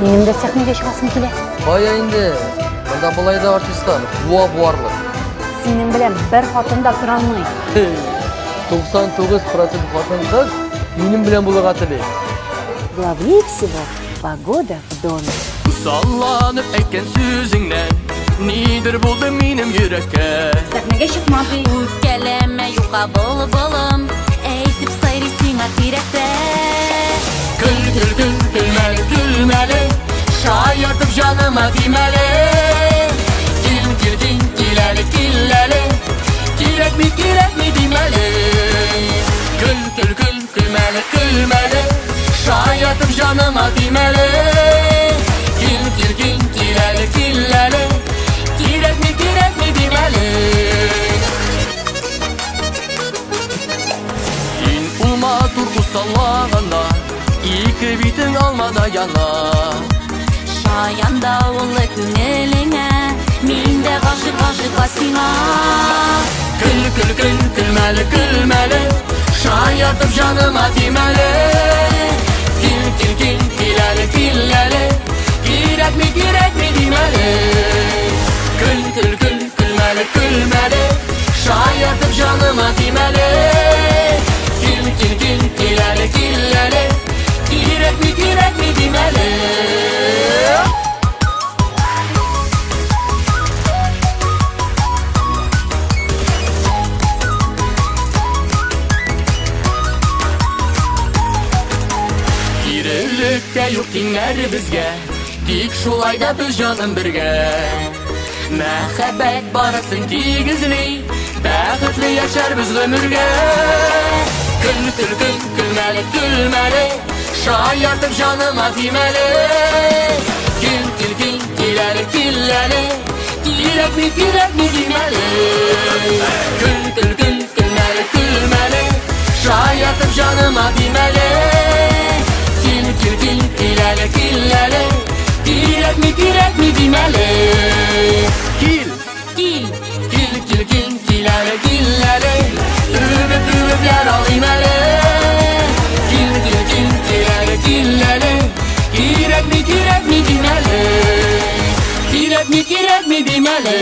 Менің де сахнеге шығасым келе. Бая енді, мұнда бұлай да артистан, буа-буарлы. Сенің білем, бір хатында тұра алмай. 99% хатын қыз, менің білем бұлыға тілі. Главнее всего погода в доме. Салланып әйткен сөзіңнен, нидір болды менің жүрекке. Сахнеге шықмады. Өткелеме юқа бұл-бұлым, әйтіп сайрисың ақиретте. Күлмәлі, күлмәлі, шайыртып жаныма тимәлі. Келәлі, керек ми демәлі. Күлмәлі, күлмәлі, шайыртып жаныма тимәлі. Келәлі, керек ми демәлі. Сен ұлма тұр ұсалағанда, екі битің алмада яна. Шаян дауылы күңеліңе, мен де ғашық сиңа. Күлмәлі, күлмәлі, шайыртып жаныма тимәлі. Келәлі, керек ми демәлі. Күлмәлі, күлмәлі, шайыртып жаныма тимәлі. Келәлі, керек ми демәлі. Кирелікке юк тиңер бізге, тик шулайда біз жаным бірге. Мәхәббәт барысын тигізли, бәхетлі яшар біз ғөмірге. Күлмәлі, күлмәлі, шайыртып жаныма тимәлі. Келәлі, керек ми демәлі. Күлмәлі, күлмәлі, шайыртып жаныма тимәлі. Келәлі, керек ми демәлі. Келәлі, үбіп яралайм әлі. Келәлі, керек ми демәлі.